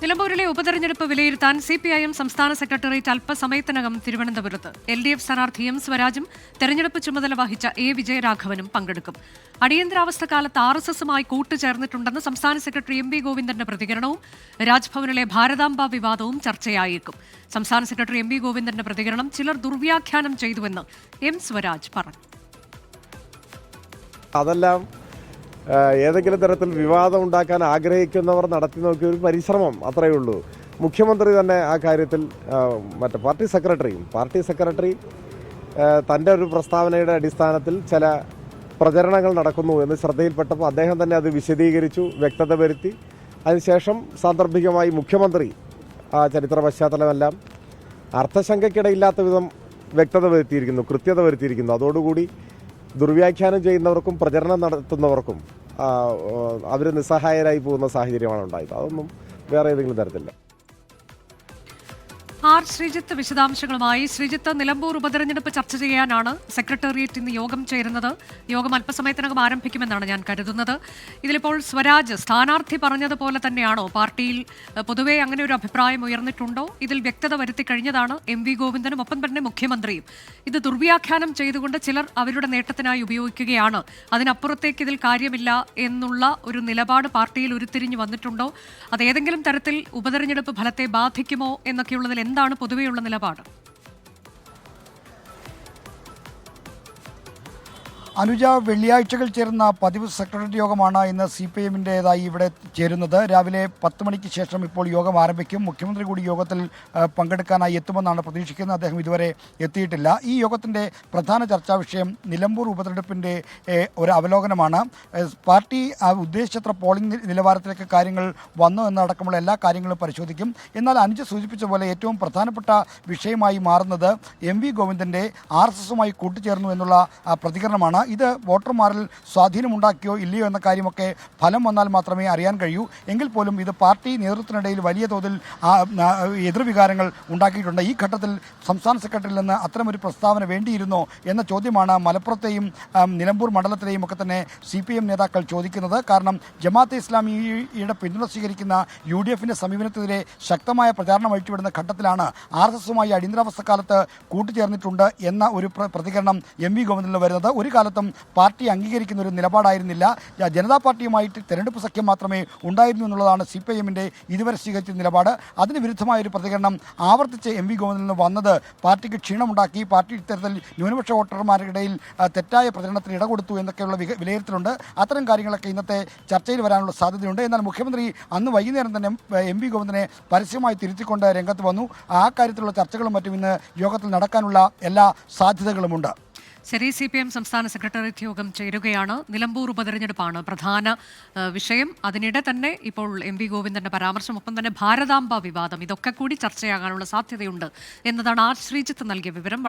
നിലമ്പൂരിലെ ഉപതെരഞ്ഞെടുപ്പ് വിലയിരുത്താൻ സിപിഐഎം സംസ്ഥാന സെക്രട്ടേറിയറ്റ് അല്പസമയത്തിനകം തിരുവനന്തപുരത്ത്. LDF സ്ഥാനാർത്ഥി എം സ്വരാജും തെരഞ്ഞെടുപ്പ് ചുമതല വഹിച്ച A വിജയരാഘവനും പങ്കെടുക്കും. അടിയന്തരാവസ്ഥ കാലത്ത് RSSുമായി കൂട്ടുചേർന്നിട്ടുണ്ടെന്ന് സംസ്ഥാന സെക്രട്ടറി MV ഗോവിന്ദന്റെ പ്രതികരണവും രാജ്ഭവനിലെ ഭാരതാംബ വിവാദവും ചർച്ചയായേക്കും. സംസ്ഥാന സെക്രട്ടറി MV ഗോവിന്ദന്റെ പ്രതികരണം ചിലർ ദുർവ്യാഖ്യാനം ചെയ്തുവെന്ന് M സ്വരാജ് പറഞ്ഞു. അതെല്ലാം ഏതെങ്കിലും തരത്തിൽ വിവാദം ഉണ്ടാക്കാൻ ആഗ്രഹിക്കുന്നവർ നടത്തി നോക്കിയ ഒരു പരിശ്രമം അത്രയേ ഉള്ളൂ. മുഖ്യമന്ത്രി തന്നെ ആ കാര്യത്തിൽ പാർട്ടി സെക്രട്ടറി തൻ്റെ ഒരു പ്രസ്താവനയുടെ അടിസ്ഥാനത്തിൽ ചില പ്രചരണങ്ങൾ നടക്കുന്നു എന്ന് ശ്രദ്ധയിൽപ്പെട്ടപ്പോൾ അദ്ദേഹം തന്നെ അത് വിശദീകരിച്ചു, വ്യക്തത വരുത്തി. അതിനുശേഷം സാന്ദർഭികമായി മുഖ്യമന്ത്രി ആ ചരിത്ര പശ്ചാത്തലമെല്ലാം അർത്ഥശങ്കയ്ക്കിടയില്ലാത്ത വിധം വ്യക്തത വരുത്തിയിരിക്കുന്നു, കൃത്യത വരുത്തിയിരിക്കുന്നു. അതോടുകൂടി ദുർവ്യാഖ്യാനം ചെയ്യുന്നവർക്കും പ്രചരണം നടത്തുന്നവർക്കും അവർ നിസ്സഹായരായി പോകുന്ന സാഹചര്യമാണ് ഉണ്ടായത്. അതൊന്നും വേറെ ഏതെങ്കിലും തരത്തില്ല. ആർ ശ്രീജിത്ത് വിശദാംശങ്ങളുമായി. ശ്രീജിത്ത്, നിലമ്പൂർ ഉപതെരഞ്ഞെടുപ്പ് ചർച്ച ചെയ്യാനാണ് സെക്രട്ടേറിയറ്റ് ഇന്ന് യോഗം ചേരുന്നത്. യോഗം അല്പസമയത്തിനകം ആരംഭിക്കുമെന്നാണ് ഞാൻ കരുതുന്നത്. ഇതിലിപ്പോൾ സ്വരാജ് സ്ഥാനാർത്ഥി പറഞ്ഞതുപോലെ തന്നെയാണോ? പാർട്ടിയിൽ പൊതുവെ അങ്ങനെ ഒരു അഭിപ്രായം ഉയർന്നിട്ടുണ്ടോ? ഇതിൽ വ്യക്തത വരുത്തി കഴിഞ്ഞതാണ് MV ഗോവിന്ദനും ഒപ്പം തന്നെ മുഖ്യമന്ത്രിയും. ഇത് ദുർവ്യാഖ്യാനം ചെയ്തുകൊണ്ട് ചിലർ അവരുടെ നേട്ടത്തിനായി ഉപയോഗിക്കുകയാണ്, അതിനപ്പുറത്തേക്ക് ഇതിൽ കാര്യമില്ല എന്നുള്ള ഒരു നിലപാട് പാർട്ടിയിൽ ഉരുത്തിരിഞ്ഞു വന്നിട്ടുണ്ടോ? അത് ഏതെങ്കിലും തരത്തിൽ ഉപതെരഞ്ഞെടുപ്പ് ഫലത്തെ ബാധിക്കുമോ എന്നൊക്കെയുള്ളതിൽ എന്താണ് പൊതുവെയുള്ള നിലപാട്? അനുജ, വെള്ളിയാഴ്ചകൾ ചേരുന്ന പതിവ് സെക്രട്ടറി യോഗമാണ് ഇന്ന് CPIഎമ്മിൻ്റെതായി ഇവിടെ ചേരുന്നത്. രാവിലെ 10 മണിക്ക് ശേഷം ഇപ്പോൾ യോഗം ആരംഭിക്കും. മുഖ്യമന്ത്രി കൂടി യോഗത്തിൽ പങ്കെടുക്കാനായി എത്തുമെന്നാണ് പ്രതീക്ഷിക്കുന്നത്. അദ്ദേഹം ഇതുവരെ എത്തിയിട്ടില്ല. ഈ യോഗത്തിൻ്റെ പ്രധാന ചർച്ചാ വിഷയം നിലമ്പൂർ ഉപതെരഞ്ഞെടുപ്പിൻ്റെ ഒരു അവലോകനമാണ്. പാർട്ടി ഉദ്ദേശിച്ചത്ര പോളിംഗ് നിലവാരത്തിലേക്ക് കാര്യങ്ങൾ വന്നു എന്നടക്കമുള്ള എല്ലാ കാര്യങ്ങളും പരിശോധിക്കും. എന്നാൽ അനുജ സൂചിപ്പിച്ച പോലെ ഏറ്റവും പ്രധാനപ്പെട്ട വിഷയമായി മാറുന്നത് MV ഗോവിന്ദൻ്റെ RSSുമായി കൂട്ടുചേർന്നു എന്നുള്ള പ്രതികരണമാണ്. ഇത് വോട്ടർമാരിൽ സ്വാധീനമുണ്ടാക്കിയോ ഇല്ലയോ എന്ന കാര്യമൊക്കെ ഫലം വന്നാൽ മാത്രമേ അറിയാൻ കഴിയൂ. എങ്കിൽ പോലും ഇത് പാർട്ടി നേതൃത്വത്തിനിടയിൽ വലിയ തോതിൽ എതിർവികാരങ്ങൾ ഉണ്ടാക്കിയിട്ടുണ്ട്. ഈ ഘട്ടത്തിൽ സംസ്ഥാന സെക്രട്ടറിയിൽ നിന്ന് അത്തരമൊരു പ്രസ്താവന വേണ്ടിയിരുന്നോ എന്ന ചോദ്യമാണ് മലപ്പുറത്തെയും നിലമ്പൂർ മണ്ഡലത്തിലെയും ഒക്കെ തന്നെ CPIഎം നേതാക്കൾ ചോദിക്കുന്നത്. കാരണം ജമാഅത്തെ ഇസ്ലാമിയുടെ പിന്തുണ സ്വീകരിക്കുന്ന UDFിൻ്റെ സമീപനത്തിനെതിരെ ശക്തമായ പ്രചാരണം അഴിച്ചുവിടുന്ന ഘട്ടത്തിലാണ് RSSുമായി അടിയന്തരാവസ്ഥ കാലത്ത് കൂട്ടുചേർന്നിട്ടുണ്ട് എന്ന ഒരു പ്രതികരണം MV ഗോവിന്ദനിൽ വരുന്നത്. ഒരു കാലത്തും പാർട്ടി അംഗീകരിക്കുന്ന ഒരു നിലപാടായിരുന്നില്ല. ജനതാ പാർട്ടിയുമായിട്ട് തെരഞ്ഞെടുപ്പ് സഖ്യം മാത്രമേ ഉണ്ടായിരുന്നു എന്നുള്ളതാണ് CPIഎമ്മിൻ്റെ ഇതുവരെ സ്വീകരിച്ച നിലപാട്. അതിന് വിരുദ്ധമായൊരു പ്രതികരണം ആവർത്തിച്ച് MV ഗോവിന്ദനിൽ നിന്ന് വന്നത് പാർട്ടിക്ക് ക്ഷീണമുണ്ടാക്കി. പാർട്ടി ഇത്തരത്തിൽ ന്യൂനപക്ഷ വോട്ടർമാർക്കിടയിൽ തെറ്റായ പ്രചരണത്തിന് ഇടകൊടുത്തു എന്നൊക്കെയുള്ള വിലയിരുത്തലുണ്ട്. അത്തരം കാര്യങ്ങളൊക്കെ ഇന്നത്തെ ചർച്ചയിൽ വരാനുള്ള സാധ്യതയുണ്ട്. എന്നാൽ മുഖ്യമന്ത്രി അന്ന് വൈകുന്നേരം തന്നെ MV ഗോവിന്ദനെ പരസ്യമായി തിരുത്തിക്കൊണ്ട് രംഗത്ത് വന്നു. ആ കാര്യത്തിലുള്ള ചർച്ചകളും മറ്റും ഇന്ന് യോഗത്തിൽ നടക്കാനുള്ള എല്ലാ സാധ്യതകളുമുണ്ട്. ശരി, CPIഎം സംസ്ഥാന സെക്രട്ടേറിയറ്റ് യോഗം ചേരുകയാണ്. നിലമ്പൂർ ഉപതെരഞ്ഞെടുപ്പാണ് പ്രധാന വിഷയം. അതിനിടെ തന്നെ ഇപ്പോൾ MV ഗോവിന്ദന്റെ പരാമർശം, ഒപ്പം തന്നെ ഭാരതാംബ വിവാദം, ഇതൊക്കെ കൂടി ചർച്ചയാകാനുള്ള സാധ്യതയുണ്ട് എന്നതാണ് ആർ ശ്രീജിത്ത് നൽകിയ വിവരം.